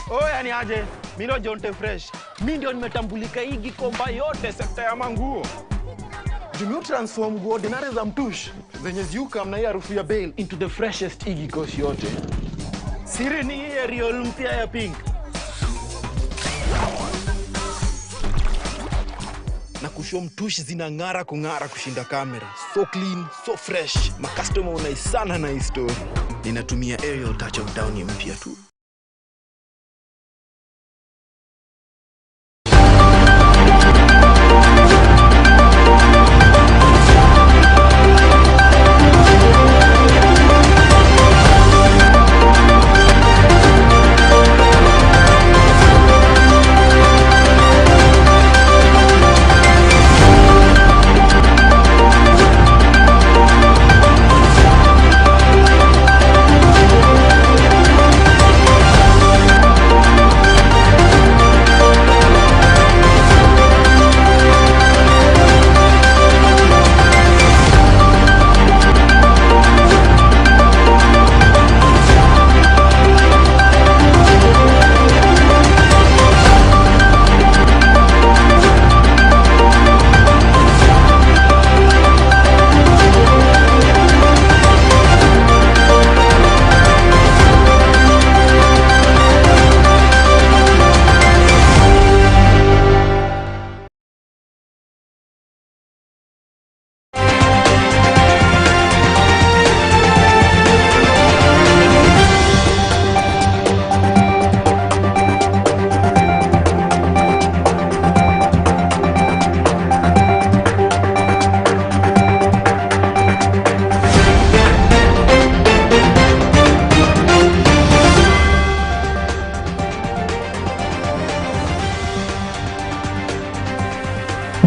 Oh, yani aje, mimi ndo Jonte Fresh. Mimi ndio nimetambulika hii Gikomba yote sekta ya manguo. Jumio transform nguo ordinary za mtush zenye ziuka mna hii harufu ya bail into the freshest igi kosi yote. Siri ni hii Ariel mpya ya pink. Na kushow mtush zinang'ara kung'ara kushinda kamera. So clean, so fresh. Ma customer unaisana na hii story. Ninatumia Ariel touch of down mpya tu.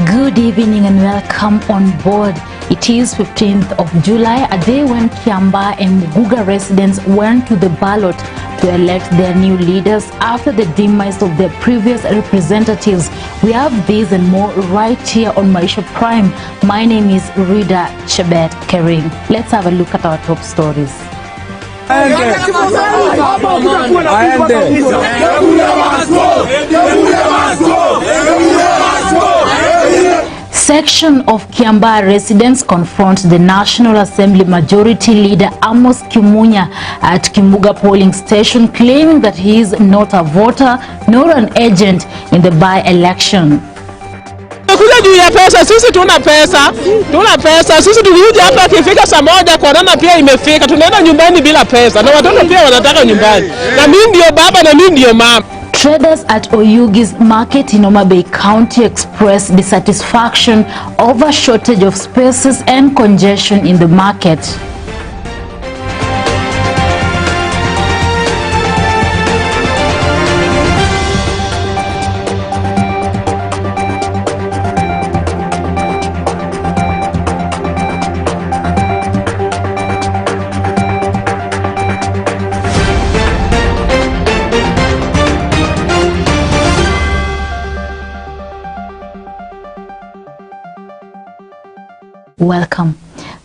Good evening and welcome on board. It is 15th of July, a day when Kiamba and Muguga residents went to the ballot to elect their new leaders after the demise of their previous representatives. We have this and more right here on Maisha Prime. My name is Rida Chebet Kering. Let's have a look at our top stories. Section of Kiamba residents confront the National Assembly Majority Leader Amos Kimunya at Kimbuga polling station, claiming that he is not a voter nor an agent in the by-election. Kuja juu ya pesa, sisi tuna pesa, sisi tulikuja hapa kifika saa moja, korona pia imefika, tunaenda nyumbani bila pesa, na watoto pia wanataka nyumbani, na mimi ndio baba na mimi ndio mama. Traders at Oyugi's market in Homa Bay County expressed dissatisfaction over shortage of spaces and congestion in the market. Welcome.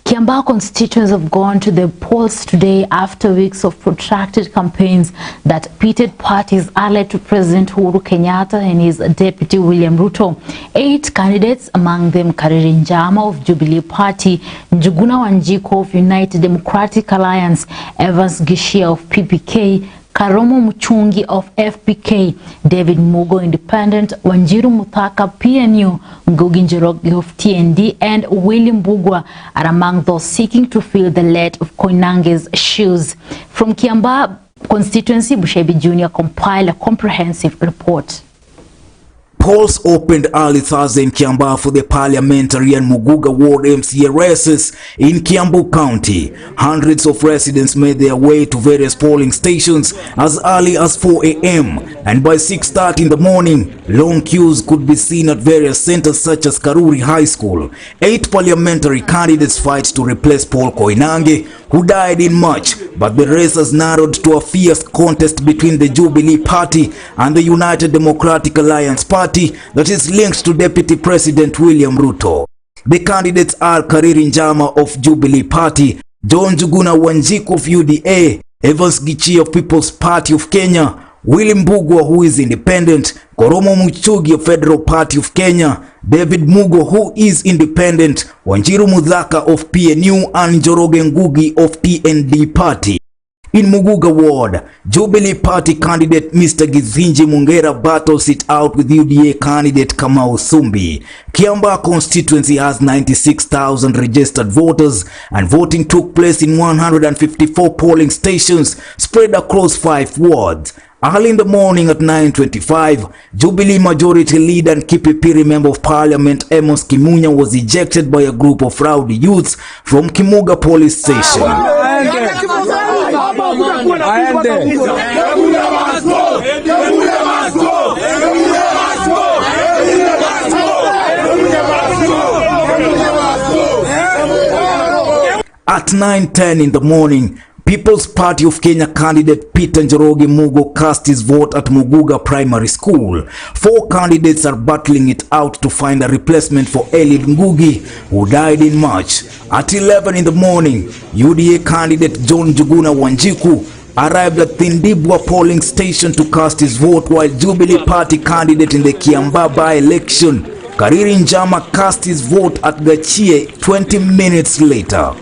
Kiamba constituents have gone to the polls today after weeks of protracted campaigns that pitted parties allied to President Uhuru Kenyatta and his deputy William Ruto. 8 candidates, among them Kariri Njama of Jubilee Party, Njuguna Wanjiku of United Democratic Alliance, Evans Gishia of PPK, Karomo Muchungi of FPK, David Mugo Independent, Wanjiru Muthaka PNU, Ngugi Njoroge of TND, and William Bugwa are among those seeking to fill the lead of Koinange's shoes. From Kiamba constituency, Bushebi Jr. compiled a comprehensive report. Polls opened early Thursday in Kiamba for the parliamentary and Muguga ward MCA races in Kiambu County. Hundreds of residents made their way to various polling stations as early as 4 a.m. and by 6:30 in the morning, long queues could be seen at various centers such as Karuri High School. 8 parliamentary candidates fight to replace Paul Koinange, who died in March, but the race has narrowed to a fierce contest between the Jubilee Party and the United Democratic Alliance Party that is linked to Deputy President William Ruto. The candidates are Kariri Njama of Jubilee Party, John Njuguna Wanjiku of UDA, Evans Gishia of People's Party of Kenya, Willy Mbugua, who is independent, Koromo Muchugi of Federal Party of Kenya, David Mugo, who is independent, Wanjiru Mudhaka of PNU, and Njoroge Ngugi of TND Party. In Muguga Ward, Jubilee Party candidate Mr. Gizinji Mungera battles it out with UDA candidate Kamau Sumbi. Kiambaa constituency has 96,000 registered voters, and voting took place in 154 polling stations spread across 5 wards. Early in the morning at 9:25, Jubilee Majority Leader and Kipipiri Member of Parliament Amos Kimunya was ejected by a group of rowdy youths from Kimuga Police Station. At 9:10 in the morning, People's Party of Kenya candidate Peter Njoroge Mugo cast his vote at Muguga Primary School. 4 candidates are battling it out to find a replacement for Eliud Ngugi, who died in March. At 11 in the morning, UDA candidate John Njuguna Wanjiku arrived at Thindibwa polling station to cast his vote, while Jubilee Party candidate in the Kiambaa by-election Kariri Njama cast his vote at Gachie 20 minutes later.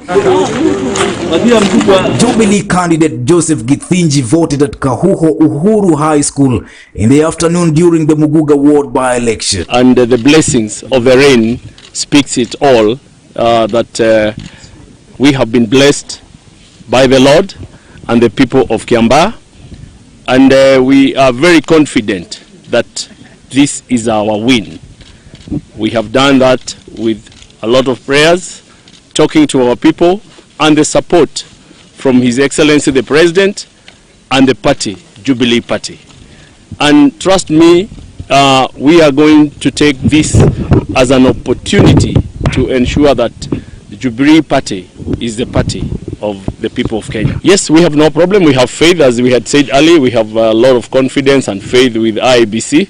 Jubilee candidate Joseph Githinji voted at Kahuho Uhuru High School in the afternoon during the Muguga ward by-election. And the blessings of the rain speaks it all, that we have been blessed by the Lord and the people of Kiambaa, and we are very confident that this is our win. We have done that with a lot of prayers, talking to our people, and the support from His Excellency the President and the party, Jubilee Party. And trust me, we are going to take this as an opportunity to ensure that the Jubilee Party is the party of the people of Kenya. Yes, we have no problem. We have faith, as we had said earlier. We have a lot of confidence and faith with IEBC.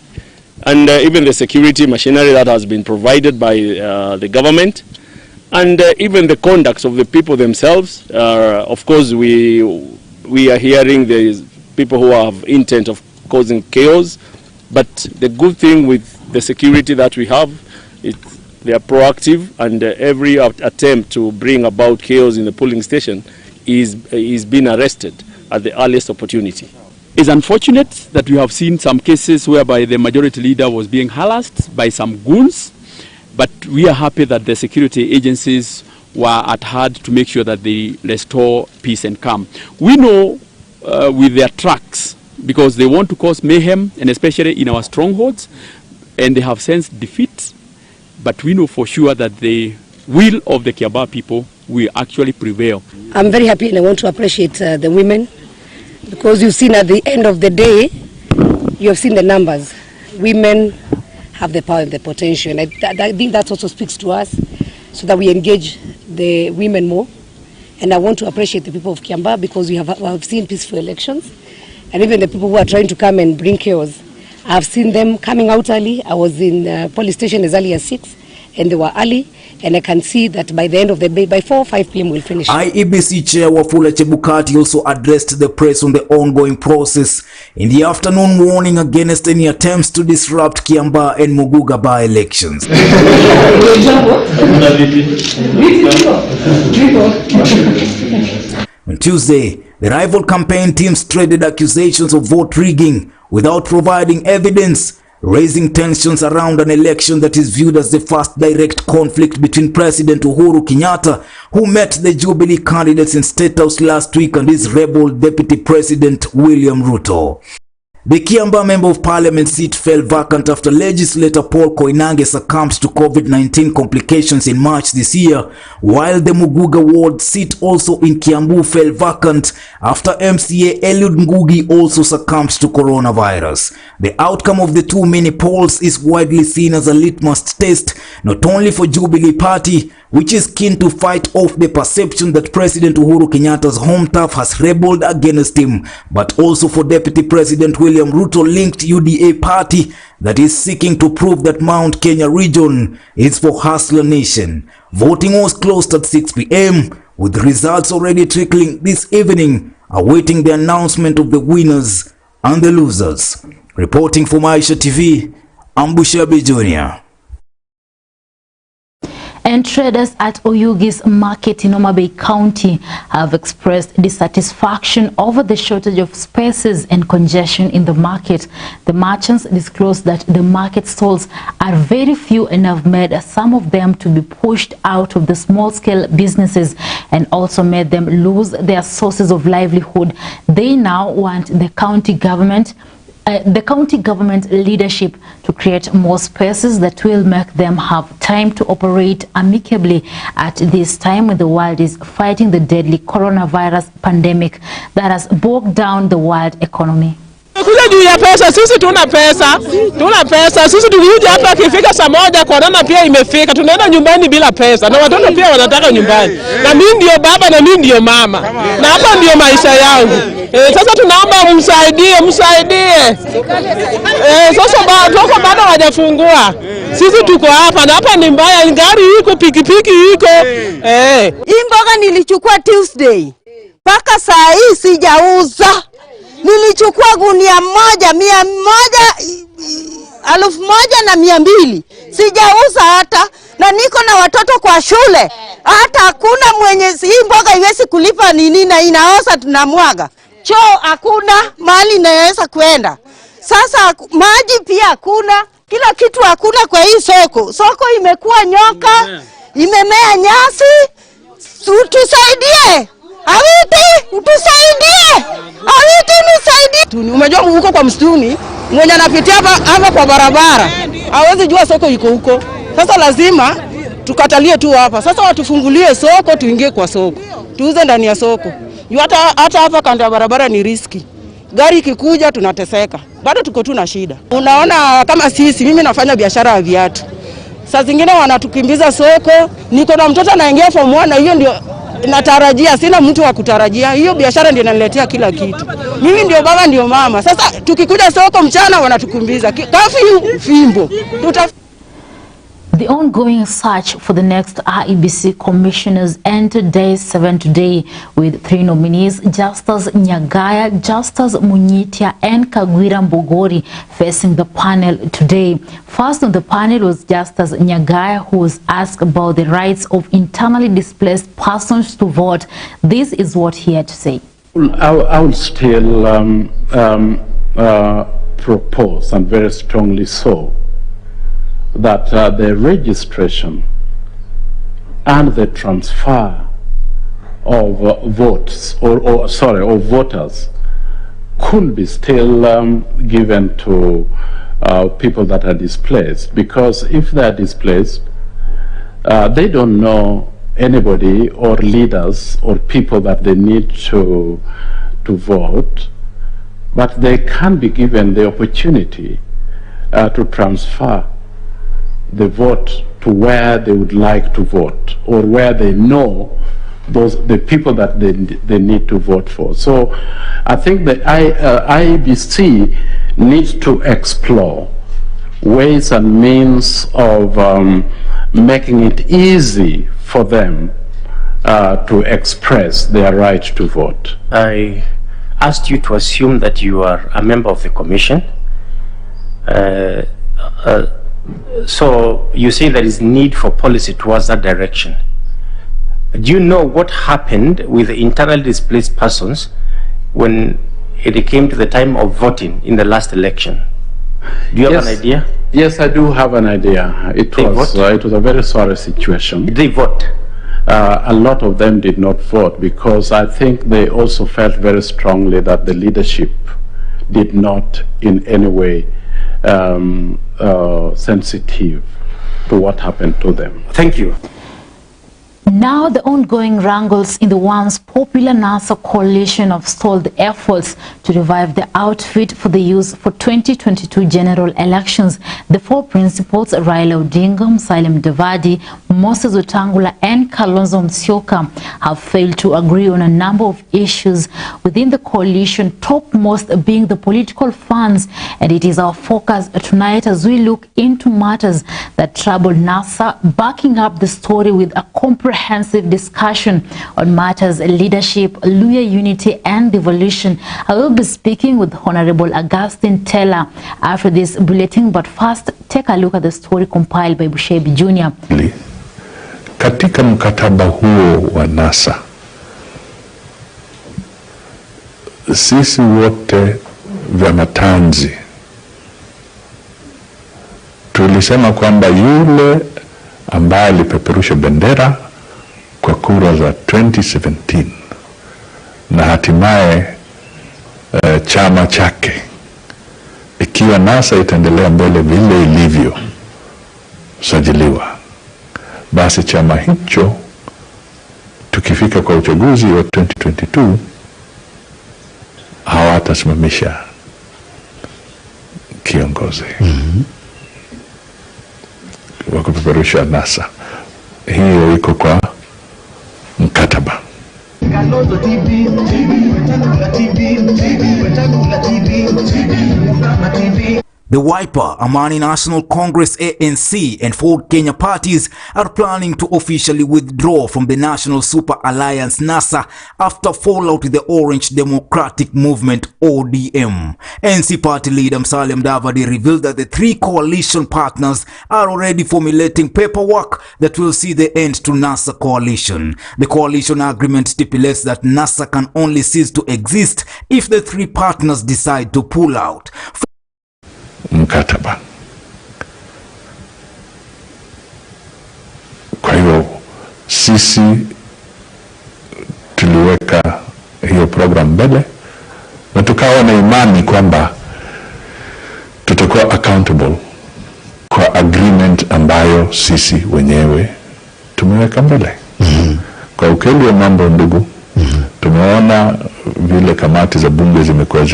And even the security machinery that has been provided by the government, and even the conduct of the people themselves. Of course, we are hearing the people who have intent of causing chaos, but the good thing with the security that we have, they are proactive, and every attempt to bring about chaos in the polling station is being arrested at the earliest opportunity. It's unfortunate that we have seen some cases whereby the majority leader was being harassed by some goons, but we are happy that the security agencies were at hand to make sure that they restore peace and calm. We know with their tracks, because they want to cause mayhem, and especially in our strongholds, and they have sensed defeat, but we know for sure that the will of the Kiambaa people will actually prevail. I'm very happy, and I want to appreciate the women, because you've seen at the end of the day, you have seen the numbers. Women have the power and the potential, and I think that also speaks to us, so that we engage the women more. And I want to appreciate the people of Kiambaa, because we have seen peaceful elections, and even the people who are trying to come and bring chaos, I have seen them coming out early. I was in police station as early as 6, and they were early. And I can see that by the end of the day, by 4 or 5 p.m. we'll finish. IEBC Chair Wafula Chebukati also addressed the press on the ongoing process in the afternoon, warning against any attempts to disrupt Kiambaa and Muguga by-elections. On Tuesday, the rival campaign teams traded accusations of vote rigging without providing evidence, raising tensions around an election that is viewed as the first direct conflict between President Uhuru Kenyatta, who met the Jubilee candidates in State House last week, and his rebel Deputy President William Ruto. The Kiambaa Member of Parliament seat fell vacant after legislator Paul Koinange succumbed to COVID-19 complications in March this year, while the Muguga ward seat also in Kiambu fell vacant after MCA Eliud Ngugi also succumbed to coronavirus. The outcome of the 2 mini polls is widely seen as a litmus test, not only for Jubilee Party, which is keen to fight off the perception that President Uhuru Kenyatta's home turf has rebelled against him, but also for Deputy President William Ruto-linked UDA party that is seeking to prove that Mount Kenya region is for Hustler Nation. Voting was closed at 6 p.m, with results already trickling this evening, awaiting the announcement of the winners and the losers. Reporting for Maisha TV, I'm Bushabi Jr. And traders at Oyugi's market in Homa Bay County have expressed dissatisfaction over the shortage of spaces and congestion in the market. The merchants disclosed that the market stalls are very few and have made some of them to be pushed out of the small-scale businesses and also made them lose their sources of livelihood. They now want the county government leadership to create more spaces that will make them have time to operate amicably at this time when the world is fighting the deadly coronavirus pandemic that has bogged down the world economy. Kuja juu ya pesa, sisi tuna pesa, sisi tukija hapa kifika saa moja korona pia imefika, tunaenda nyumbani bila pesa na watoto pia wanataka nyumbani. Na mimi ndio baba na mimi ndio mama. Na hapa ndio maisha yangu. Sasa tunaomba msaidie. Sasa bado hawajafungua. Sisi tuko hapa na hapa ni mbaya, gari iko, pikipiki iko. Hii mboga nilichukua Tuesday. Paka saa hii sijauza. Nilichukua gunia moja, 1,100 sijauza hata, na niko na watoto kwa shule. Hata hakuna mwenye hii mboga iwezi kulipa nini na inaosa tunamwaga. Choo hakuna, mahali inaweza kwenda. Sasa maji pia hakuna, kila kitu hakuna kwa hii soko. Soko imekuwa nyoka, imemea nyasi. Tusaidie. Umejua huko kwa msituni, mwenye anapitia hapa kwa barabara hawezi jua soko iko huko. Sasa lazima tukatalie tu hapa. Sasa watufungulie soko, tuingie kwa soko, tuuze ndani ya soko. Hata hapa kando ya barabara ni riski. Gari ikikuja tunateseka. Bado tuko tu na shida. Unaona kama mimi nafanya biashara ya viatu. Saa zingine wanatukimbiza soko. Niko na mtoto anaingia form 1 na hiyo ndio natarajia, sina mtu wa kutarajia. Hiyo biashara ndio inaniletea kila kitu. Mimi ndio baba ndio mama. Sasa tukikuja soko mchana wanatukimbiza. Kafi fimbo. The ongoing search for the next IEBC commissioners entered day 7 today with 3 nominees, Justus Nyagaya, Justus Munyitia and Kagwira Mbogori facing the panel today. First on the panel was Justus Nyagaya, who was asked about the rights of internally displaced persons to vote. This is what he had to say. I will still propose, and very strongly so, that the registration and the transfer of votes or voters could be still given to people that are displaced, because if they are displaced, they don't know anybody or leaders or people that they need to vote, but they can be given the opportunity to transfer the vote to where they would like to vote, or where they know the people that they need to vote for. So I think the IEBC needs to explore ways and means of making it easy for them to express their right to vote. I asked you to assume that you are a member of the commission. So you say there is need for policy towards that direction. Do you know what happened with the internally displaced persons when it came to the time of voting in the last election? Do you have an idea? Yes, I do have an idea. It was a very sorry situation. Did they vote? A lot of them did not vote, because I think they also felt very strongly that the leadership did not in any way sensitive to what happened to them. Thank you. Now the ongoing wrangles in the once popular NASA coalition have stalled the efforts to revive the outfit for the use for 2022 general elections. The 4 principals, Raila Odinga, Musalia Mudavadi, Moses Wetangula and Kalonzo Musyoka, have failed to agree on a number of issues within the coalition, topmost being the political funds, and it is our focus tonight as we look into matters that trouble NASA, backing up the story with a comprehensive comprehensive discussion on matters leadership, Luhya unity and devolution. I will be speaking with Honorable Augustine Taylor after this bulletin, but first take a look at the story compiled by Bushebi Jr. Katika mkataba huo wa NASA, sisi wote vyama tanzi tulisema kwamba yule ambaye alipeperusha bendera kwa kura za 2017 na hatimaye chama chake, ikiwa NASA itaendelea mbele vile ilivyo sajiliwa, basi chama hicho tukifika kwa uchaguzi wa 2022 hawatasimamisha kiongozi wa kupeperusha NASA. Hiyo iko kwa mkataba. The Wiper, Amani National Congress ANC and Ford Kenya parties are planning to officially withdraw from the National Super Alliance NASA after fallout with the Orange Democratic Movement ODM. NC party leader Musalia Mudavadi revealed that the three coalition partners are already formulating paperwork that will see the end to NASA coalition. The coalition agreement stipulates that NASA can only cease to exist if the three partners decide to pull out. Mkataba. Kwa hiyo sisi tuliweka hiyo program mbele na tukawa na imani kwamba tutakuwa accountable kwa agreement ambayo sisi wenyewe tumeweka mbele. Kwa ukweli wa mambo ndugu, tumeona vile kamati za bunge zimekuwa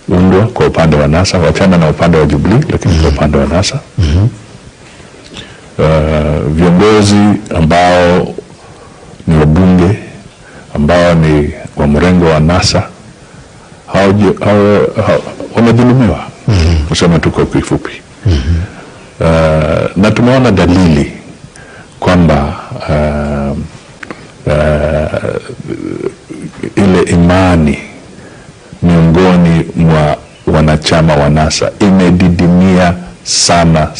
undwa kwa upande wa NASA, wachana na upande wa Jubilee, lakini kwa upande wa NASA. Viongozi ambao ni wabunge, ambao ni wa mrengo wa NASA, wamedhulumiwa, kusema tu kwa kifupi. Na tumeona dalili kwamba ile imani miongoni mwa wanachama wa NASA imedidimia sana.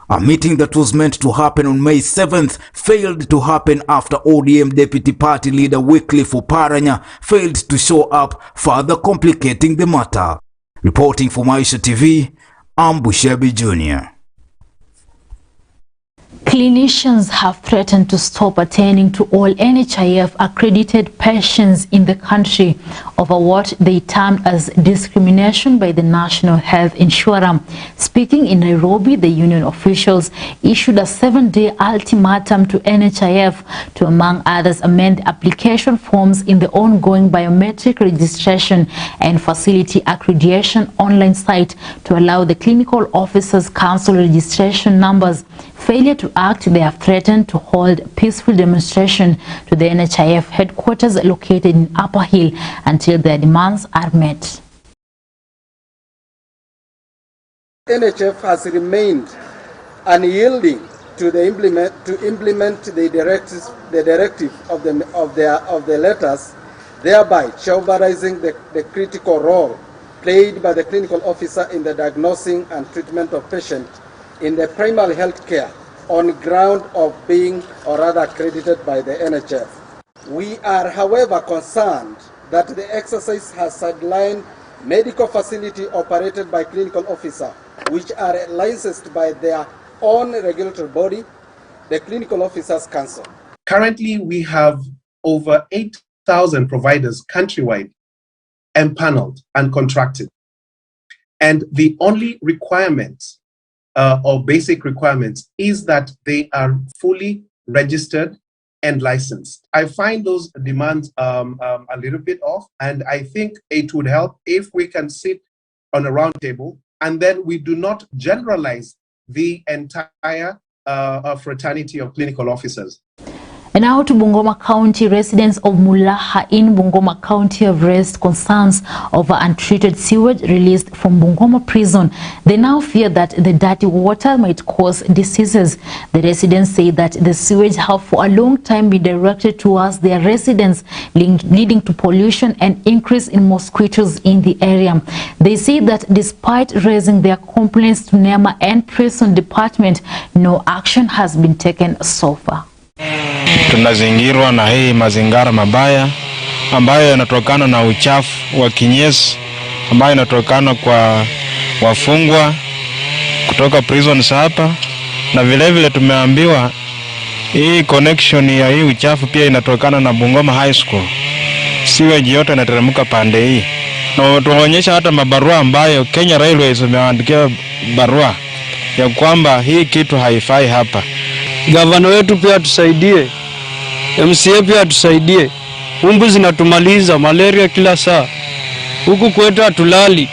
A meeting that was meant to happen on May 7th failed to happen after ODM Deputy Party Leader Wycliffe Oparanya failed to show up, further complicating the matter. Reporting for Maisha TV, I'm Bushebi Jr. Clinicians have threatened to stop attending to all NHIF-accredited patients in the country over what they termed as discrimination by the National Health Insurer. Speaking in Nairobi, the union officials issued a 7-day ultimatum to NHIF to, among others, amend application forms in the ongoing biometric registration and facility accreditation online site to allow the clinical officers' council registration numbers. Failure to act, they have threatened to hold peaceful demonstration to the NHIF headquarters located in Upper Hill until their demands are met. NHIF has remained unyielding to implement the directive of the letters, thereby jeopardizing the critical role played by the clinical officer in the diagnosing and treatment of patients in the primary health care on ground of being or rather accredited by the NHF. We are, however, concerned that the exercise has sidelined medical facility operated by clinical officers, which are licensed by their own regulatory body, the Clinical Officers Council. Currently, we have over 8,000 providers countrywide empaneled and contracted. And the only requirements or basic requirements is that they are fully registered and licensed. I find those demands a little bit off, and I think it would help if we can sit on a round table and then we do not generalize the entire fraternity of clinical officers. And now to Bungoma County. Residents of Mulaha in Bungoma County have raised concerns over untreated sewage released from Bungoma prison. They now fear that the dirty water might cause diseases. The residents say that the sewage have for a long time been directed towards their residents, leading to pollution and increase in mosquitoes in the area. They say that despite raising their complaints to NEMA and prison department, no action has been taken so far. Tunazingirwa na hii mazingara mabaya ambayo yanatokana na uchafu wa kinyesi ambayo yanatokana kwa wafungwa kutoka prisons hapa, na vile vile tumeambiwa hii connection ya hii uchafu pia inatokana na Bungoma High School. Sewage yote inateremka pande hii. Na tunaonyesha hata mabarua ambayo Kenya Railways imeandikia barua ya kwamba hii kitu haifai hapa. Gavana wetu pia tusaidie, MCA pia tusaidie. Umbu zinatumaliza, malaria kila saa. Huku kwetu hatulali.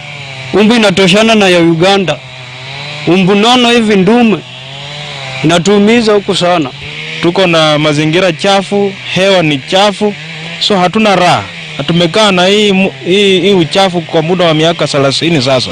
Umbu inatoshana na ya Uganda. Umbu nono hivi ndume inatuumiza huku sana. Tuko na mazingira chafu, hewa ni chafu, so hatuna raha. Tumekaa na hii uchafu kwa muda wa miaka 30 sasa.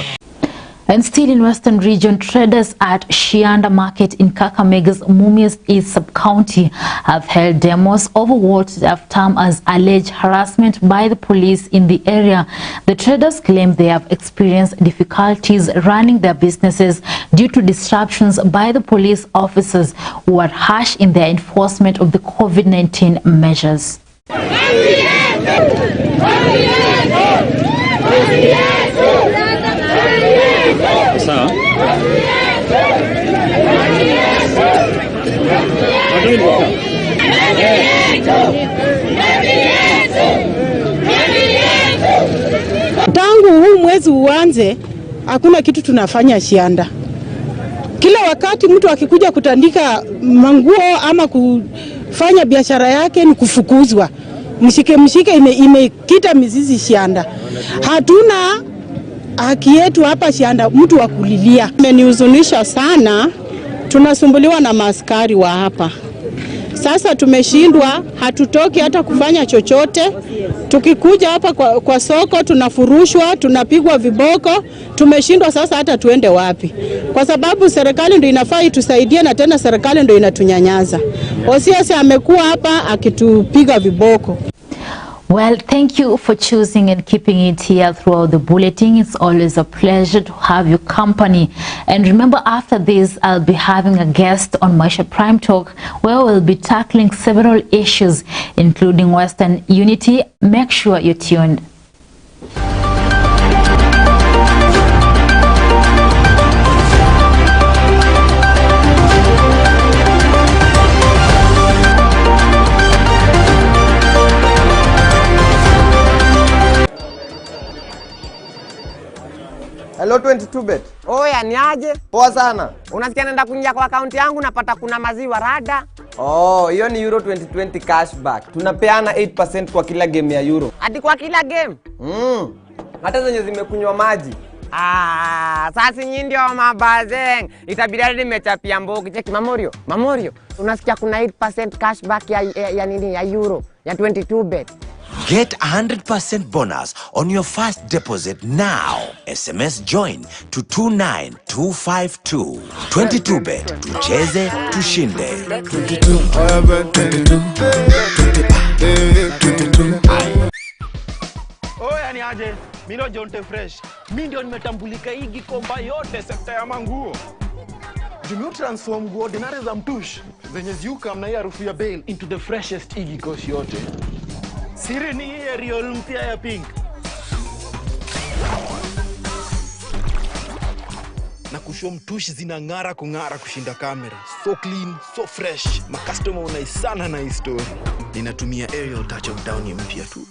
And still in Western Region, traders at Shianda Market in Kakamega's Mumias East Sub-County have held demos over what they have termed as alleged harassment by the police in the area. The traders claim they have experienced difficulties running their businesses due to disruptions by the police officers who are harsh in their enforcement of the COVID-19 measures. Tangu huu mwezi uanze, hakuna kitu tunafanya Shianda. Kila wakati mtu akikuja kutandika manguo ama kufanya biashara yake ni kufukuzwa. Mshike imekita mizizi Shianda. Hatuna haki yetu hapa Shianda, mtu wa kulilia. Imenihuzunisha sana, tunasumbuliwa na maaskari wa hapa. Sasa tumeshindwa, hatutoki hata kufanya chochote. Tukikuja hapa kwa soko tunafurushwa, tunapigwa viboko. Tumeshindwa sasa hata tuende wapi. Kwa sababu serikali ndio inafaa itusaidie na tena serikali ndio inatunyanyaza. OCS amekuwa hapa akitupiga viboko. Well, thank you for choosing and keeping it here throughout the bulletin. It's always a pleasure to have your company. And remember, after this, I'll be having a guest on Maisha Prime Talk, where we'll be tackling several issues, including Western unity. Make sure you're tuned. Hello 22bet. Oya, ni aje? Poa sana. Unasikia nenda kuingia kwa akaunti yangu napata kuna maziwa rada? Oh, hiyo ni Euro 2020 cashback. Tunapeana 8% kwa kila game ya Euro. Hadi kwa kila game? Hata zenye zimekunywa maji. Sasa nyinyi ndio mabazeng. Itabidi hadi nimechapia mbogi. Cheki Mamorio. Unasikia kuna 8% cashback ya nini ya Euro ya 22bet. Get 100% bonus on your first deposit now. SMS join to 29252. 22bet. Tucheze, tushinde. 22. Oya ni aje? Mimi John Fresh. Mimi ndio nimetambulika hii gikomba yote sekta ya manguo. Jumio transform nguo ordinary za mtush zenye ziuka mna harufu ya bail into the freshest igikosh yote. Siri ni hii real mpya ya pink. Na kushow mtush zinang'ara kung'ara kushinda kamera. So clean, so fresh. Ma customer wanaisana na hii story. Ninatumia aerial touch of down ya mpya tu.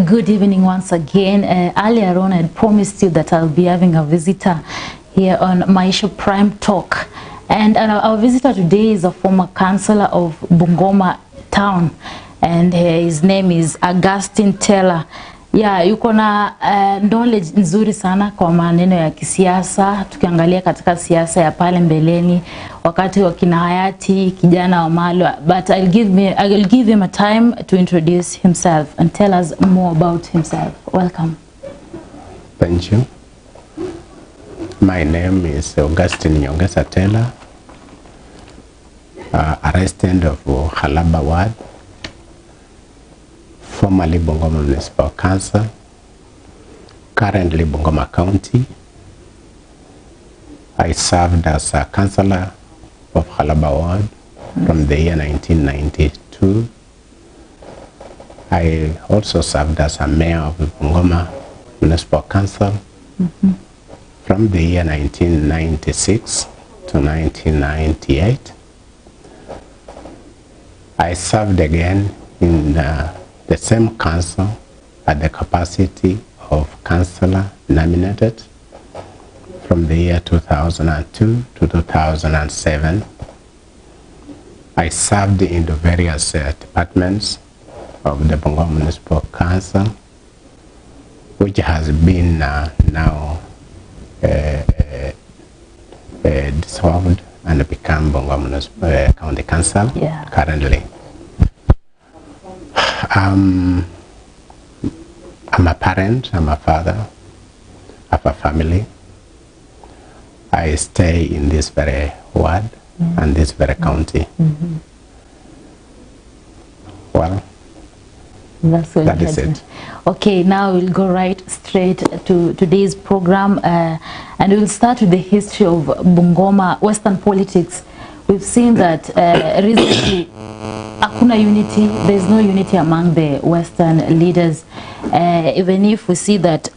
Good evening once again. Earlier on, I had promised you that I'll be having a visitor here on Maisha Prime Talk. And our visitor today is a former councillor of Bungoma town. And his name is Augustine Taylor. Yeah, yuko na knowledge nzuri sana kwa maneno ya kisiasa. Tukiangalia katika siasa ya pale mbeleni wakati wa kina hayati kijana wa Malwa. But I'll give him a time to introduce himself and tell us more about himself. Welcome. Thank you. My name is Augustine Taylor, a resident of Halaba Ward, formerly Bungoma Municipal Council, currently Bungoma County. I served as a councillor of Halaba Ward from the year 1992. I also served as a mayor of Bungoma Municipal Council from the year 1996 to 1998. I served again in the same council at the capacity of councillor nominated from the year 2002 to 2007. I served in the various departments of the Bungoma Municipal Council, which has been now dissolved and become Bungoma Municipal County Council currently. I'm a parent, I'm a father, I have a family. I stay in this very ward and this very county. Well, that is it. Okay, now we'll go right straight to today's program and we'll start with the history of Bungoma Western politics. We've seen that recently hakuna unity, there's no unity among the Western leaders. Even if we see that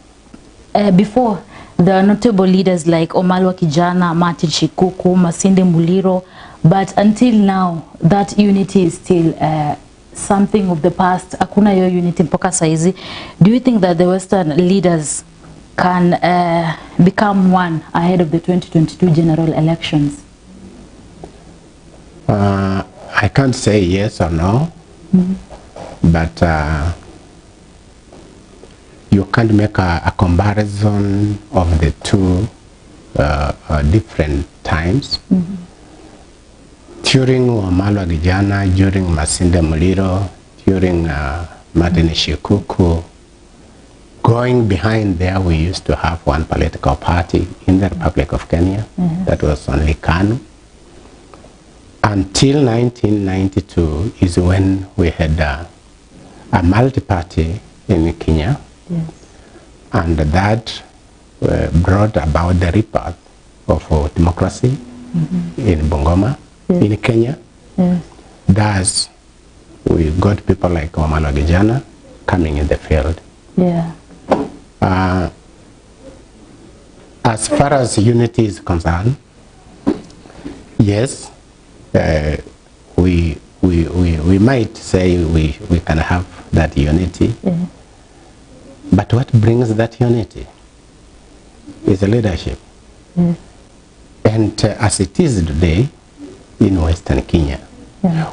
before there are notable leaders like Omalwa Kijana, Martin Shikuku, Masinde Muliro, but until now that unity is still something of the past. Hakuna yo unity mpaka saizi. Do you think that the Western leaders can become one ahead of the 2022 general elections? I can't say yes or no, but you can't make a comparison of the two different times. During Omalwa Kijana, during Masinde Muliro, during Martin Shikuku, going behind there, we used to have one political party in the Republic of Kenya. That was only KANU. Until 1992 is when we had a multi-party in Kenya. And that brought about the rebirth of democracy in Bungoma, in Kenya. Thus, we got people like Omalwa Kijana coming in the field. As far as unity is concerned, yes, we might say we can have that unity. But what brings that unity is leadership. And as it is today in Western Kenya,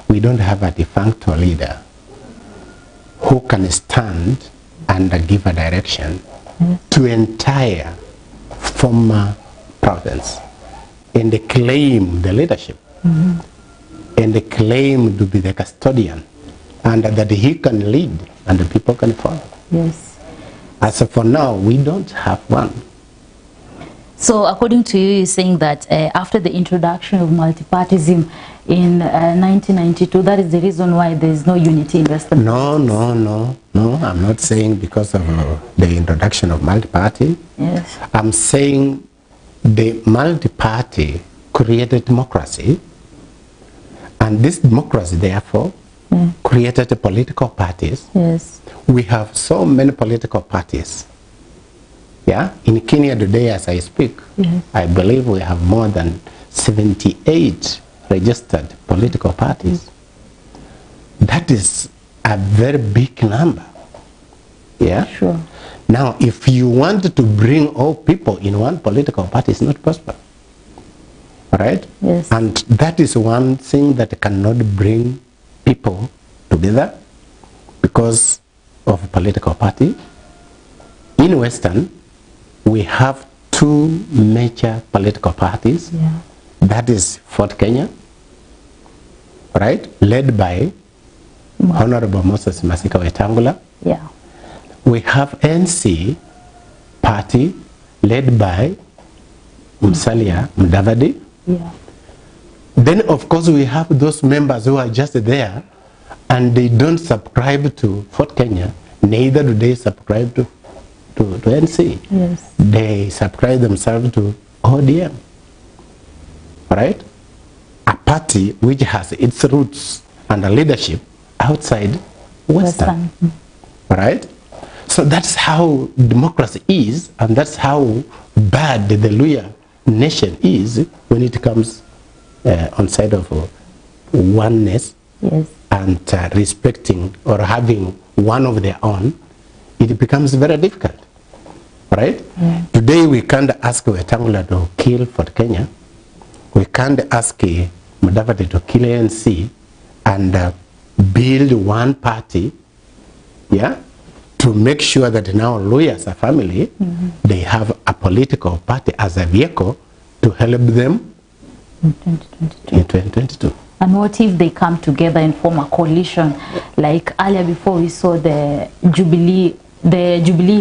we don't have a de facto leader who can stand and give a direction to entire former province and claim the leadership and claim to be the custodian and that he can lead and the people can follow. As for now, we don't have one. So according to you, you're saying that after the introduction of multipartyism in 1992, that is the reason why there is no unity in Western? No, I'm not saying because of the introduction of multi-party. I'm saying the multi-party created democracy, and this democracy, therefore, created political parties. We have so many political parties. In Kenya today, as I speak, I believe we have more than 78 registered political parties. That is a very big number. Yeah? Sure. Now, if you want to bring all people in one political party, it's not possible. Right? Yes. And that is one thing that cannot bring people together because of a political party. In Western, we have two major political parties. Yeah. That is Fort Kenya, right? Led by Honorable Moses Masika Wetangula. Yeah. We have NC party led by Musalia Mudavadi. Yeah. Then, of course, we have those members who are just there and they don't subscribe to Fort Kenya, neither do they subscribe to NC. Yes. They subscribe themselves to ODM. Right? A party which has its roots and a leadership outside Western. Right? So that's how democracy is, and that's how bad the Luhya nation is when it comes on side of oneness. Yes. And respecting or having one of their own. It becomes very difficult. Right? Yeah. Today we can't ask Wetangula to kill Fort Kenya. We can't ask Mudavadi to kill ANC and build one party, yeah, to make sure that now Luhya as a family, they have a political party as a vehicle to help them in 2022. in 2022. And what if they come together and form a coalition? Like earlier before we saw the Jubilee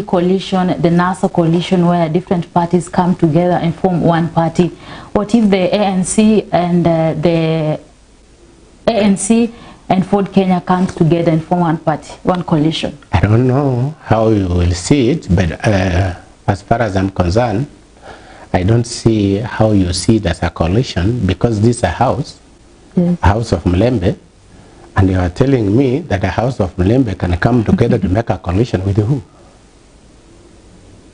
coalition, the NASA coalition, where different parties come together and form one party. What if the ANC and Ford Kenya comes together and form one party, one coalition? I don't know how you will see it, but as far as I'm concerned, I don't see how you see it as a coalition, because this is a house, House of Mlembe, and you are telling me that the House of Mlembe can come together to make a coalition with who?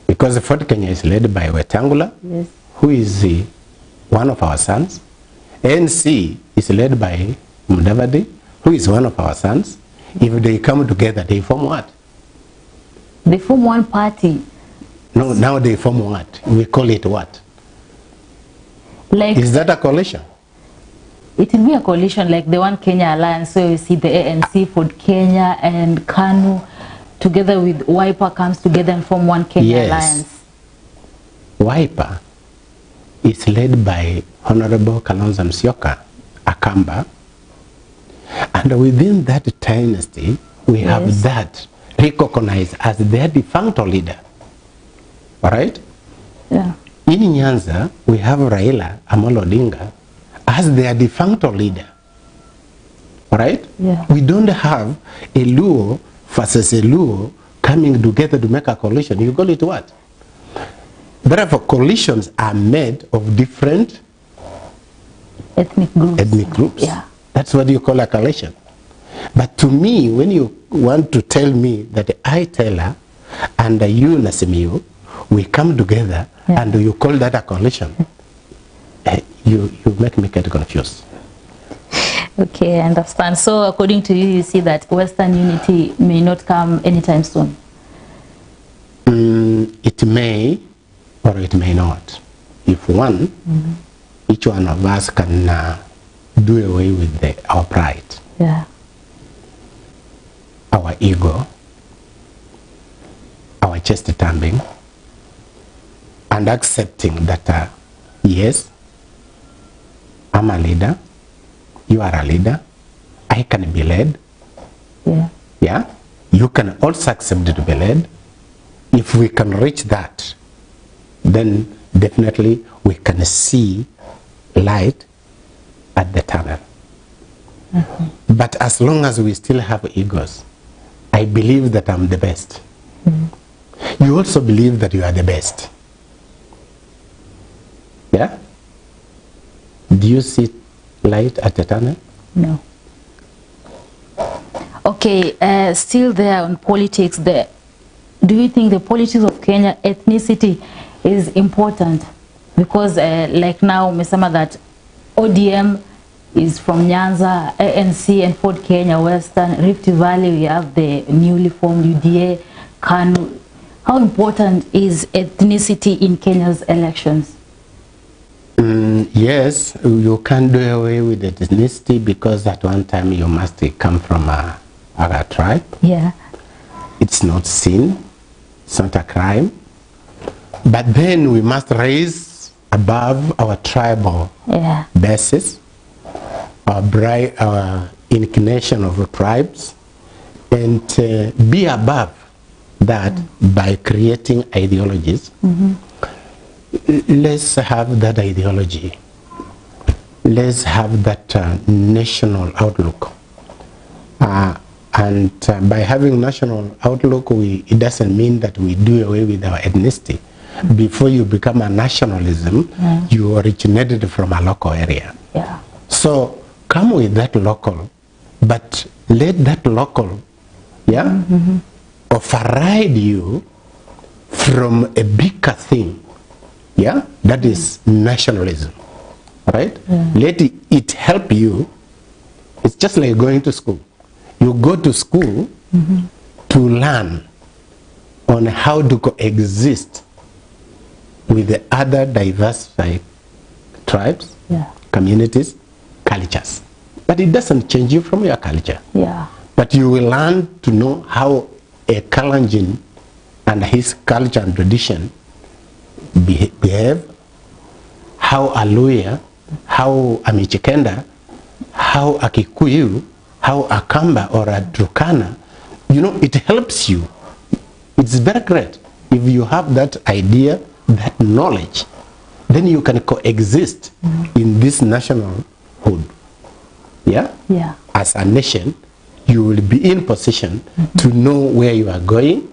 Because Fort Kenya is led by Wetangula, yes, who is one of our sons. ANC is led by Mudavadi, who is one of our sons. If they come together, they form what? They form one party. No, now they form what? We call it what? Like, is that a coalition? It will be a coalition like the One Kenya Alliance, so you see the ANC, Ford Kenya and KANU together with Wiper comes together and form One Kenya Alliance. Wiper is led by Honorable Kalonzo Musyoka, Akamba, and within that dynasty, we have that recognized as their de facto leader. All right? Yeah. In Nyanza, we have Raila Amolo Odinga as their de facto leader. All right? Yeah. We don't have a Luo versus a Luo coming together to make a coalition. You call it what? Therefore, coalitions are made of different ethnic groups. Yeah. That's what you call a coalition. But to me, when you want to tell me that I, Taylor, and you, Nasimiu, we come together and you call that a coalition, you make me get confused. Okay, I understand. So according to you, you see that Western unity may not come anytime soon? It may or it may not. If one, each one of us can do away with our pride, our ego, our chest thumping, and accepting that, yes, I'm a leader, you are a leader, I can be led. Yeah? You can also accept to be led. If we can reach that, then definitely we can see light at the tunnel. But as long as we still have egos, I believe that I'm the best. You also believe that you are the best. Yeah? Do you see light at the tunnel? No. Okay, still there on politics, do you think the politics of Kenya, ethnicity is important? Because like now, umesema that ODM is from Nyanza, ANC and Ford Kenya, Western, Rift Valley, we have the newly formed UDA, how important is ethnicity in Kenya's elections? Yes, you can't do away with ethnicity because at one time you must come from a tribe. Yeah. It's not sin, it's not a crime. But then we must raise above our tribal basis, our inclination of the tribes, and be above that by creating ideologies. Let's have that ideology. Let's have that national outlook. And by having national outlook, it doesn't mean that we do away with our ethnicity. Before you become a nationalism, you originated from a local area. Yeah. So come with that local, but let that local, override you from a bigger thing. Yeah, that is nationalism, right? Let it help you. It's just like going to school. You go to school to learn on how to coexist with the other diversified tribes, communities, cultures. But it doesn't change you from your culture. Yeah. But you will learn to know how a Kalenjin and his culture and tradition behave, how a Luhya, how a Michikenda, how a Kikuyu, how a Kamba or a Turkana, it helps you. It's very great. If you have that idea, that knowledge, then you can coexist in this nationalhood. Yeah? Yeah. As a nation, you will be in position to know where you are going,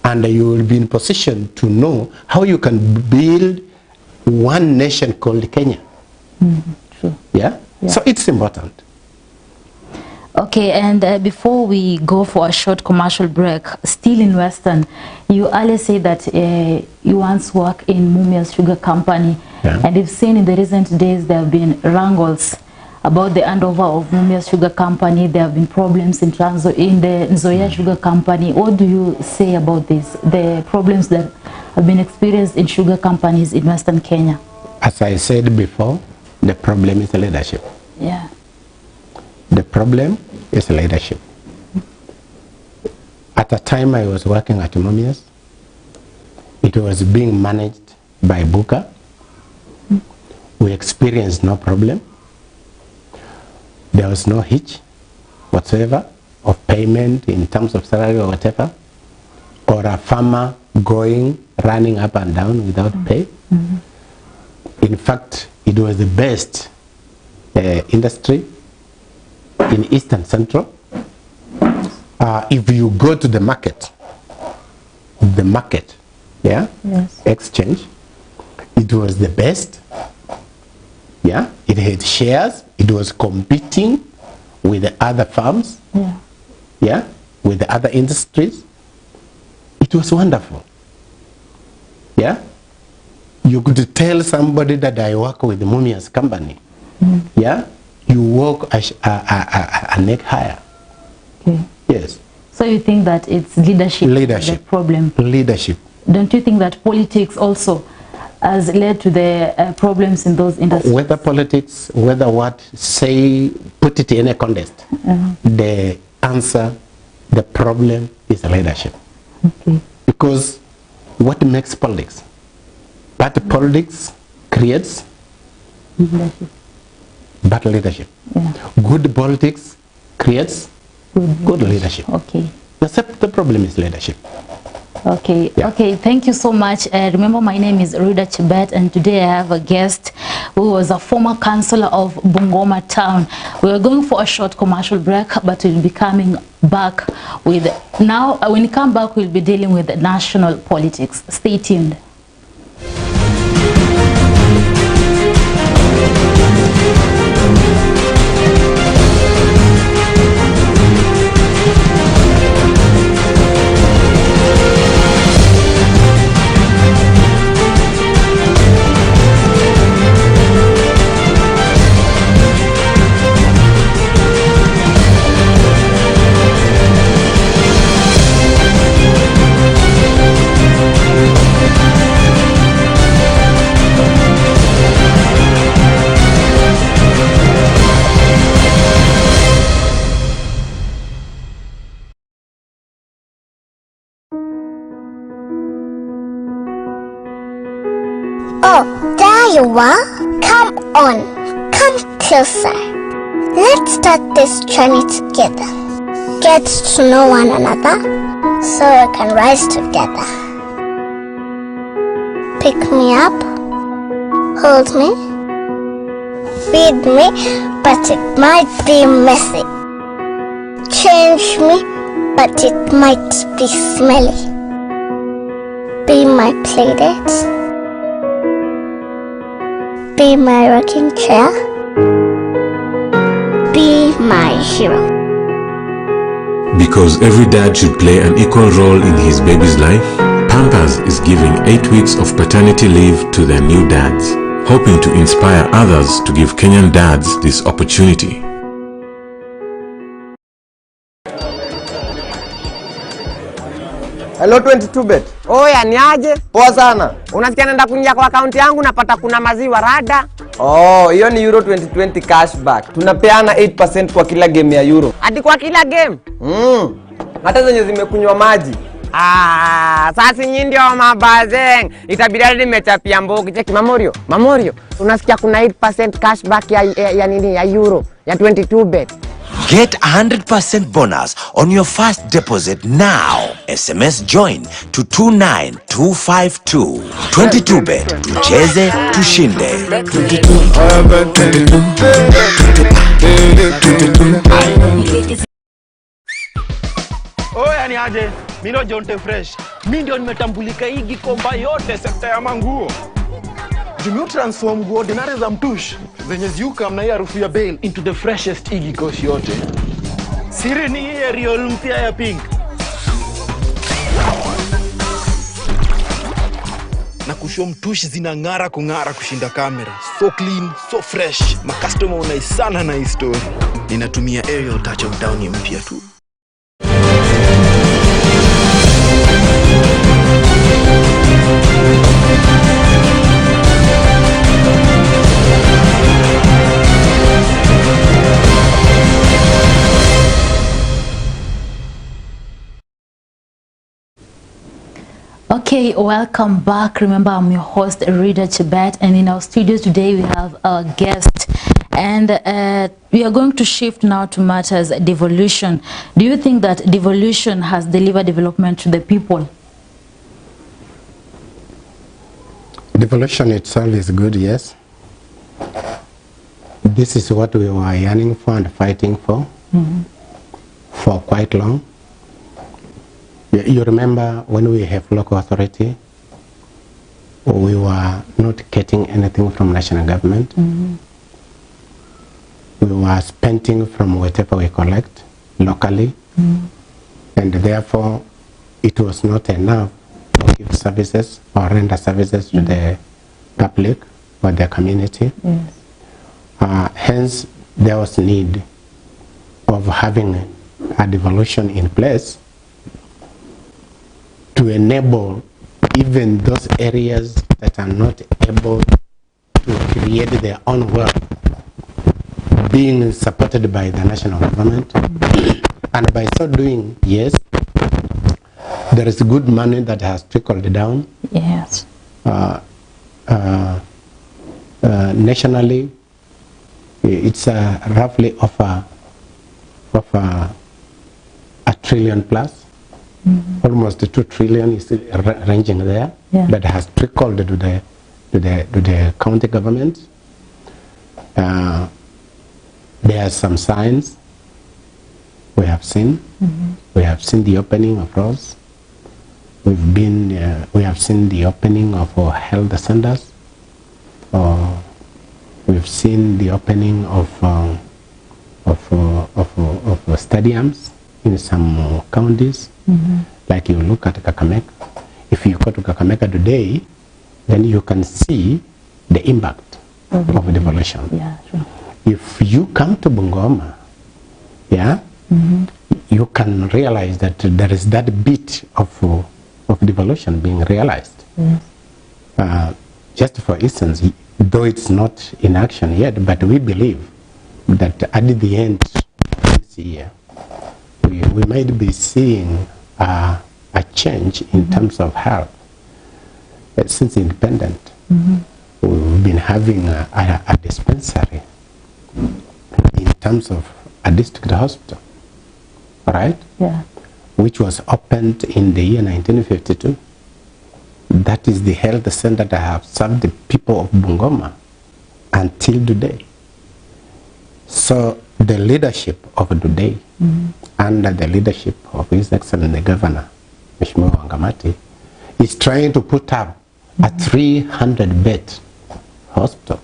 and you will be in position to know how you can build one nation called Kenya. True. Yeah? So it's important. Okay, and before we go for a short commercial break, still in Western, you earlier say that you once worked in Mumias Sugar Company, and you've seen in the recent days there have been wrangles about the handover of Mumias Sugar Company. There have been problems in the Nzoia Sugar Company. What do you say about this, the problems that have been experienced in sugar companies in Western Kenya? As I said before, the problem is leadership. Yeah. The problem is leadership. At the time I was working at Mumias, it was being managed by Buka. We experienced no problem. There was no hitch whatsoever of payment in terms of salary or whatever, or a farmer running up and down without pay. In fact, it was the best industry in Eastern Central. If you go to the market, exchange, it was the best. Yeah, it had shares. It was competing with the other farms. With the other industries. It was wonderful. Yeah, you could tell somebody that I work with the Mumias company. Yeah, you walk a neck higher. Okay. Yes. So you think that it's leadership? The problem. Leadership. Don't you think that politics also has led to the problems in those industries? Whether politics, whether what, put it in a context. The answer, the problem is leadership. Okay. Because what makes politics? Bad politics creates bad leadership. Good politics creates good leadership. Okay. Except the problem is leadership. Okay, okay, thank you so much. Remember, my name is Rida Chibet, and today I have a guest who was a former councillor of Bungoma town. We are going for a short commercial break, but we'll be coming back with, when we come back, we'll be dealing with national politics. Stay tuned. Well, come on, come closer. Let's start this journey together. Get to know one another so we can rise together. Pick me up, hold me, feed me, but it might be messy. Change me, but it might be smelly. Be my playdate. Be my rocking chair. Be my hero. Because every dad should play an equal role in his baby's life, Pampers is giving 8 weeks of paternity leave to their new dads, hoping to inspire others to give Kenyan dads this opportunity. Hello 22bet. Oya, ni aje? Poa sana. Unasikia naenda kuingia kwa account yangu napata kuna maziwa rada? Oh, hiyo ni Euro 2020 cashback. Tunapeana 8% kwa kila game ya Euro. Hadi kwa kila game? Hata zenye zimekunywa maji. Sasa nyinyi ndio mabazeng. Itabidi hadi nimechapia mbogi. Cheki Mamorio. Unasikia kuna 8% cashback ya nini ya Euro ya 22bet. Get 100% bonus on your first deposit now. SMS join to 29252. 22bet. Tucheze, tushinde. Oya, ni aje? Mimi Jonte Fresh. Mimi ndio nimetambulika hii gikomba yote sekta ya manguo. Jumio transform nguo ordinary za mtush zenye ziuka mna hii harufu ya bail into the freshest igi kosi yote. Siri ni hii real mpya ya pink. Na kusho mtush zinang'ara kung'ara kushinda kamera. So clean, so fresh. Ma customer unaisana na hii story. Ninatumia aerial touch of down mpya tu. Okay, welcome back. Remember, I'm your host, Rita Chibet, and in our studio today we have a guest, and we are going to shift now to matters devolution. Do you think that devolution has delivered development to the people? Devolution itself is good, yes. This is what we were yearning for and fighting for for quite long. You remember when we have local authority, we were not getting anything from national government. We were spending from whatever we collect locally, and therefore it was not enough to give services or render services to the public or the community. Hence, there was need of having a devolution in place to enable even those areas that are not able to create their own wealth being supported by the national government. And by so doing, yes, there is good money that has trickled down. Yes. Nationally, it's roughly of a trillion plus. Almost 2 trillion is ranging there, that has trickled to the county government. There are some signs we have seen. We have seen the opening of roads. We have seen the opening of health centers. We've seen the opening of stadiums in some counties. Like you look at Kakamega. If you go to Kakamega today, then you can see the impact of devolution. Yeah, sure. If you come to Bungoma, you can realize that there is that bit of devolution being realized. Just for instance, though it's not in action yet, but we believe that at the end of this year, we might be seeing a change in terms of health. Since independent, we've been having a dispensary in terms of a district hospital, right? Yeah. Which was opened in the year 1952. That is the health center that have served the people of Bungoma until today. So the leadership of today, under the leadership of His Excellency the Governor, Mheshimiwa Wangamati, is trying to put up a 300-bed hospital,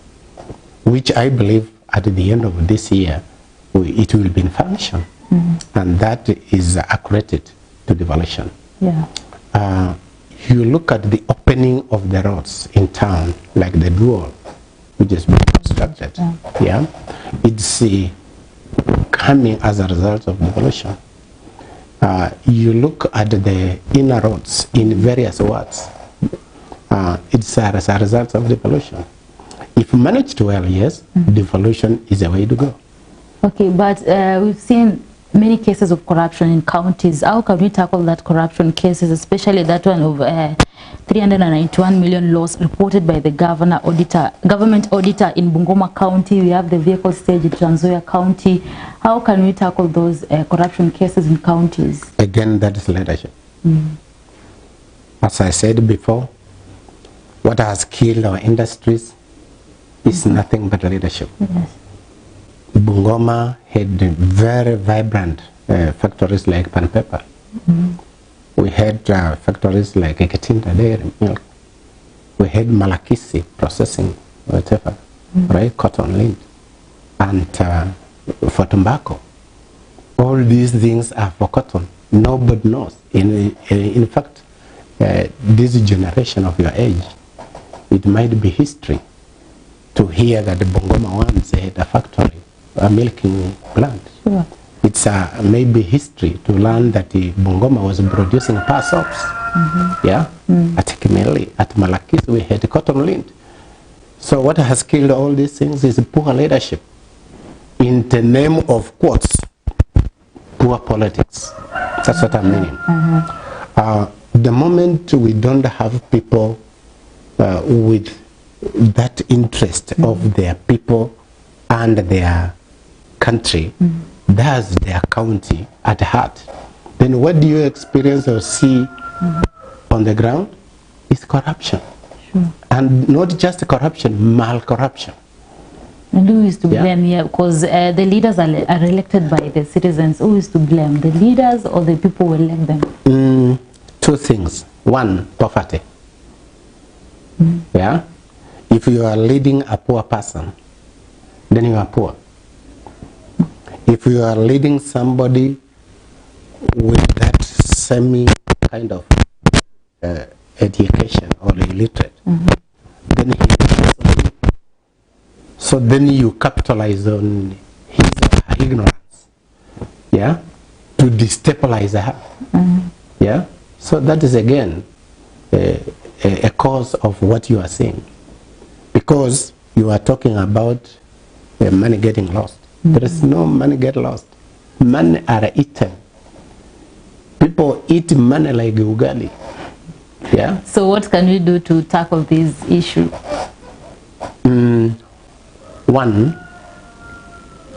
which I believe at the end of this year, it will be in function. And that is a credit to devolution. Yeah. You look at the opening of the roads in town, like the dual, which is being constructed. Yeah. It's coming as a result of devolution. You look at the inner roads in various wards. It's as a result of devolution. If managed well, yes, devolution is a way to go. Okay, but we've seen many cases of corruption in counties. How can we tackle that corruption cases, especially that one of 391 million loss reported by the government auditor in Bungoma County? We have the vehicle stage in Trans Nzoia County. How can we tackle those corruption cases in counties? Again, that is leadership. As I said before, what has killed our industries is nothing but leadership. Bungoma had very vibrant factories like Pan Paper. We had factories like Eketinda Dairy Milk. We had Malakisi processing, whatever, right? Cotton lint. And for tobacco. All these things are forgotten. Nobody knows. In fact, this generation of your age, it might be history to hear that the Bungoma once had a factory, a milking plant. Sure. It's maybe history to learn that the Bungoma was producing par soaps. Yeah, at Kimeli, at Malakis, we had cotton lint. So what has killed all these things is poor leadership. In the name of quotes, poor politics. That's what I'm meaning. The moment we don't have people with that interest of their people and their country, that's their county at heart, then what do you experience or see on the ground is corruption. And not just corruption, mal-corruption. And who is to blame here? Because the leaders are elected by the citizens. Who is to blame? The leaders or the people who elect them? Two things. One, poverty. Yeah? If you are leading a poor person, then you are poor. If you are leading somebody with that semi kind of education or illiterate, then he is. So then you capitalize on his or her ignorance, yeah, to destabilize her. Yeah, so that is again a cause of what you are saying, because you are talking about money getting lost. There is no money get lost. Money are eaten. People eat money like ugali. Yeah. So what can we do to tackle this issue? One,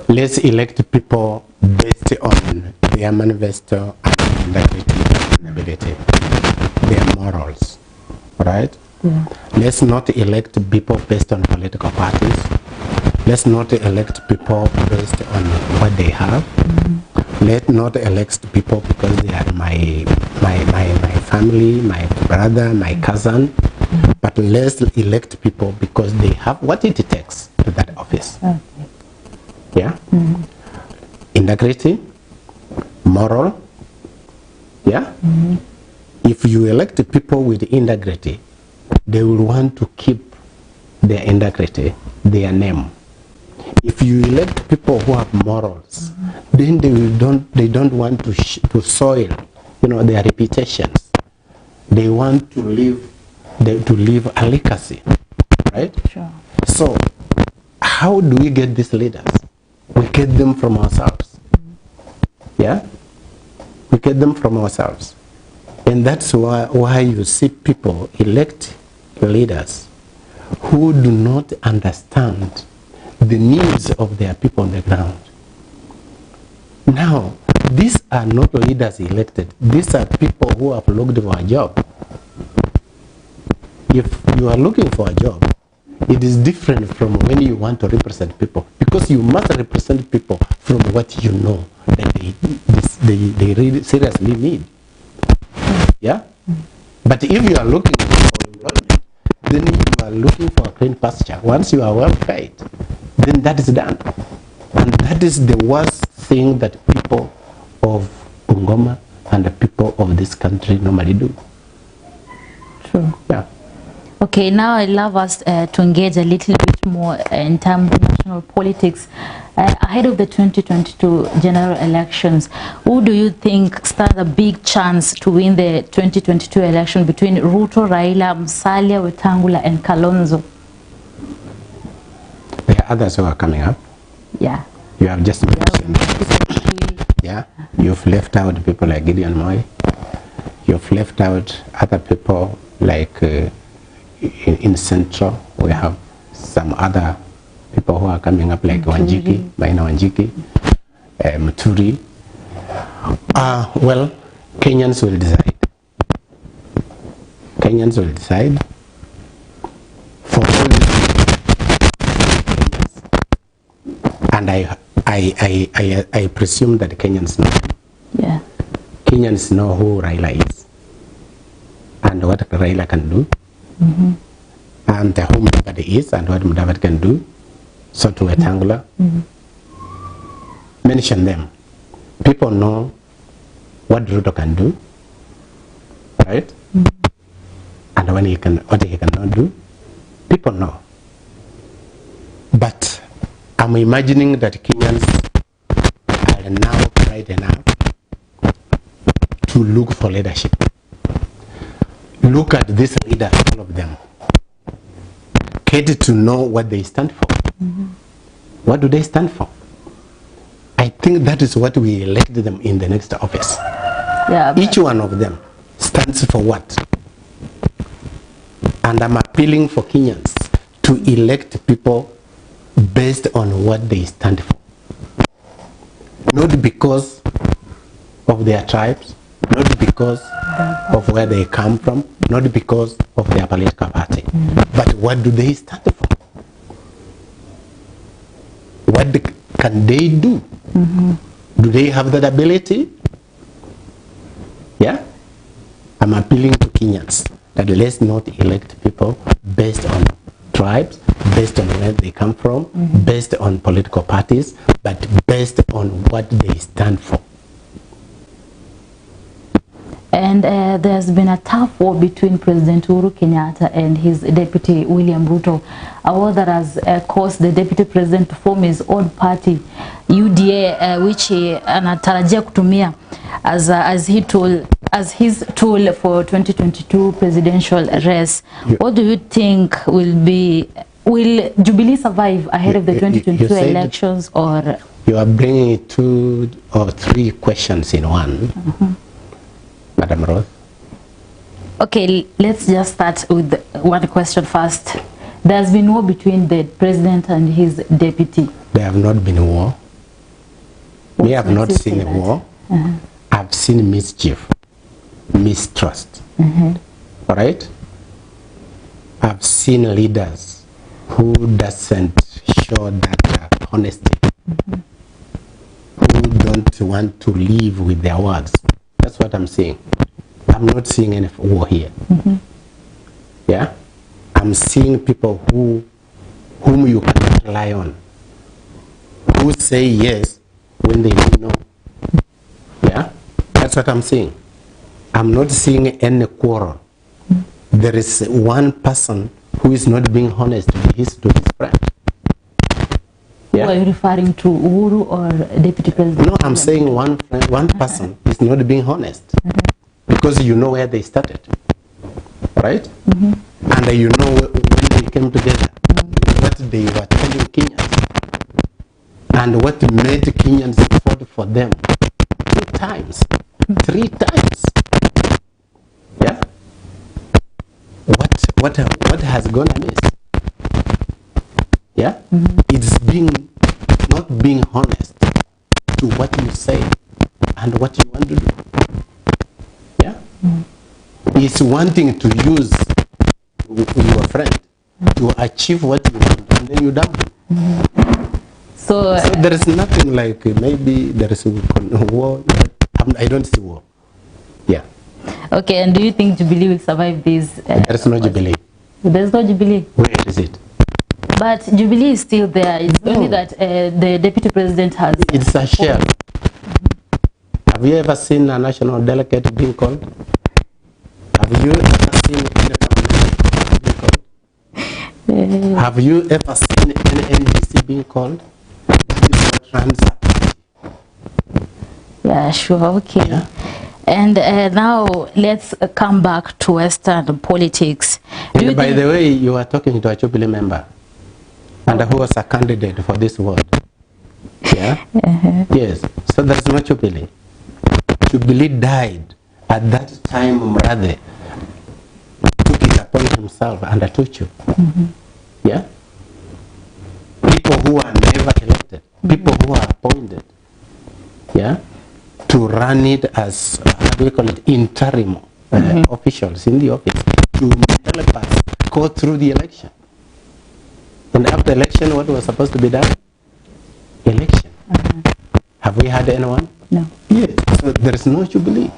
let's elect people based on their manifesto and ability, their morals, right? Yeah. Let's not elect people based on political parties. Let's not elect people based on what they have. Let's not elect people because they are my family, my brother, my cousin. But let's elect people because they have what it takes to that office. Okay. Yeah? Integrity, moral. Yeah? If you elect people with integrity, they will want to keep their integrity, their name. If you elect people who have morals, then they don't want to soil, their reputations. They want to leave a legacy, right? Sure. So, how do we get these leaders? We get them from ourselves. Yeah, we get them from ourselves, and that's why you see people elect leaders who do not understand the needs of their people on the ground. Now, these are not leaders elected. These are people who have looked for a job. If you are looking for a job, it is different from when you want to represent people, because you must represent people from what you know that they really seriously need. Yeah? But if you are looking for employment, then you are looking for a clean pasture. Once you are well paid, then that is done. And that is the worst thing that people of Bungoma and the people of this country normally do. True. Yeah. Okay, now I'd love us to engage a little bit more in terms of national politics. Ahead of the 2022 general elections, who do you think stands a big chance to win the 2022 election between Ruto, Raila, Musalia, Wetangula and Kalonzo? There are others who are coming up. Yeah. You have just mentioned. Yeah. You've left out people like Gideon Moi. You've left out other people like in Central. We have some other people who are coming up like Wanjiki, Maina Wanjiki, Muturi. Well, Kenyans will decide. Kenyans will decide. For all these and I presume that Kenyans know. Yeah. Kenyans know who Raila is and what Raila can do, and who Mudavadi is and what Mudavadi can do. So to Wetangula, mention them. People know what Ruto can do, right? And what he cannot do, people know. But I'm imagining that Kenyans are now bright enough to look for leadership. Look at these leaders, all of them. Get to know what they stand for. What do they stand for? I think that is what we elected them in the next office. Yeah, each one of them stands for what? And I'm appealing for Kenyans to elect people based on what they stand for. Not because of their tribes, not because of where they come from, not because of their political party, but what do they stand for? What can they do? Do they have that ability? Yeah? I'm appealing to Kenyans that let's not elect people based on tribes, based on where they come from, based on political parties, but based on what they stand for. And there's been a tough war between President Uhuru Kenyatta and his deputy William Ruto, a war that has caused the deputy president to form his own party, UDA, which anatarajia kutumia as his tool for 2022 presidential race. What do you think will Jubilee survive ahead of the 2022 elections, or? You are bringing 2 or 3 questions in one. Madam Roth. Okay, let's just start with one question first. There's been war between the president and his deputy. There have not been a war. We have not seen a war. I've seen mischief, mistrust. All right? I've seen leaders who doesn't show that honesty, who don't want to live with their words. That's what I'm saying. I'm not seeing any war here. Yeah? I'm seeing people whom you cannot rely on, who say yes when they mean no. Yeah? That's what I'm seeing. I'm not seeing any quarrel. There is one person who is not being honest to his friend. Yeah. Who are you referring to, Uhuru or Deputy President? No, I'm saying one person is not being honest. Because you know where they started. Right? And you know when they came together, what they were telling Kenyans. And what made Kenyans vote for them 2 times, 3 times. Yeah? What has gone amiss? It's not being honest to what you say and what you want to do. Yeah? It's wanting to use your friend to achieve what you want, and then you dump him. So there is nothing like maybe there is a war. I don't see war. Yeah. Okay, and do you think Jubilee will survive this? There is no Jubilee. There's no Jubilee. Where is it? But Jubilee is still there. It's only that the deputy president has. It's a share. Have you ever seen a national delegate being called? Have you ever seen any being called? Have you ever seen any NDC being called? That is what runs a party. Yeah, sure. Okay. Yeah. And now let's come back to Western politics. And by the way, you are talking to a Jubilee member, and who was a candidate for this ward. Yeah? Yes. So there's no Jubilee. Jubilee died at that time. Mrathe took it upon himself and took you. Yeah? People who are never elected, people who are appointed, yeah, to run it as, how do we call it, interim officials in the office to help us go through the election. And after election, what was supposed to be done? Election. Have we had anyone? No. Yes. So there is no Jubilee.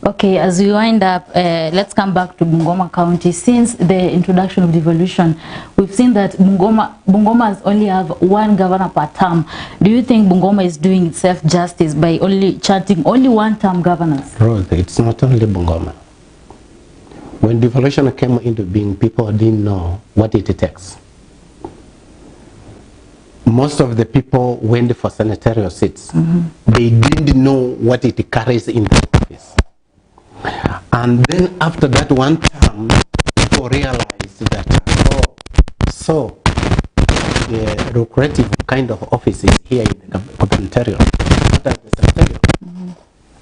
Okay, as we wind up, let's come back to Bungoma County. Since the introduction of devolution, we've seen that Bungoma has only have one governor per term. Do you think Bungoma is doing itself justice by only chanting only one-term governors? Rose, it's not only Bungoma. When devolution came into being, people didn't know what it takes. Most of the people went for senatorial seats. They didn't know what it carries in the office. And then after that one term, people realized that, the lucrative kind of office is here in the gubernatorial, not at the senatorial.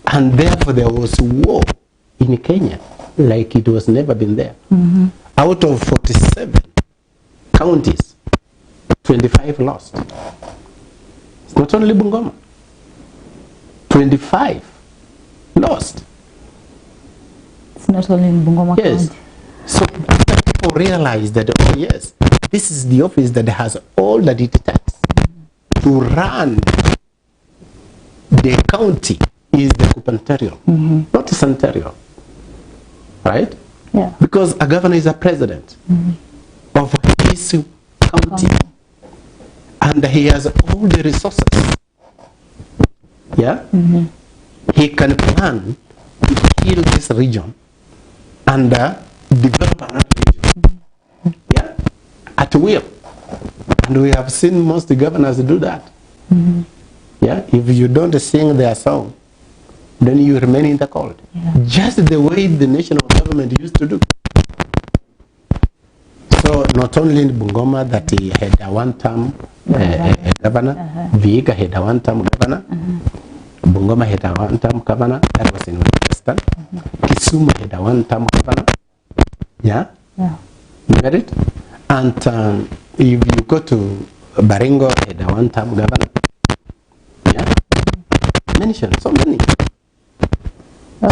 And therefore there was war in Kenya, like it was never been there. Out of 47 counties, 25 lost. It's not only Bungoma. 25 lost. It's not only in Bungoma County. So people realize that, oh yes, this is the office that has all that it takes to run the county is the gubernatorial, not the senatorial. Right? Yeah. Because a governor is a president of his county. And he has all the resources. Yeah? He can plan to heal this region and develop another region. Yeah? At will. And we have seen most governors do that. Yeah? If you don't sing their song, then you remain in the cold. Just the way the national government used to do. So not only in Bungoma that he had a one-term governor, Vihiga had a one-term governor, Bungoma had a one-term governor, that was in Western, Kisumu had a one-term governor, yeah? You get it? And if you go to Baringo, had a one-term governor, yeah? Mention so many.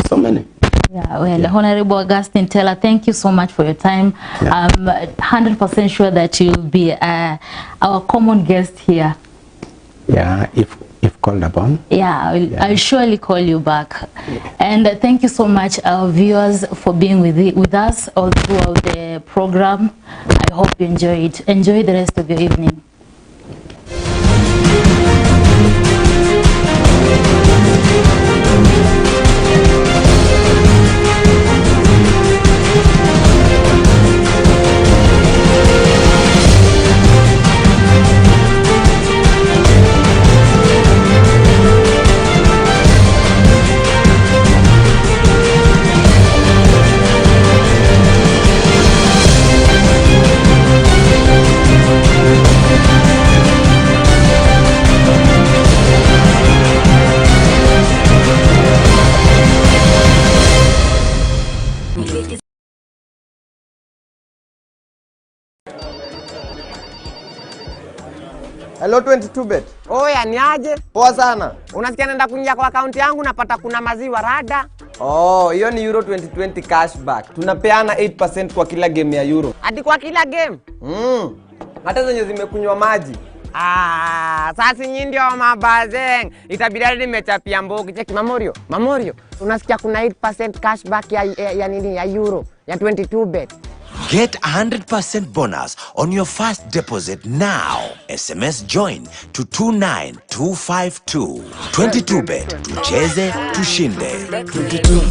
So many. Yeah, well, Honorable Augustine Taylor, thank you so much for your time. I'm 100% sure that you'll be our common guest here. Yeah, if called upon. Yeah, I'll surely call you back. And thank you so much, our viewers, for being with us all throughout the program. I hope you enjoy it. Enjoy the rest of your evening. Hello 22bet. Oya, ni aje? Poa sana. Unasikia naenda kuingia kwa account yangu napata kuna maziwa rada? Oh, hiyo ni Euro 2020 cashback. Tunapeana 8% kwa kila game ya Euro. Hadi kwa kila game? Hata zenye zimekunywa maji. Sasa nyinyi ndio mabazeng. Itabidi nimechapia mbogi. Cheki Mamorio. Unasikia kuna 8% cashback ya nini ya Euro ya 22bet. Get 100% bonus on your first deposit now. SMS join to 29252. 22bet. Tucheze, tushinde. 22.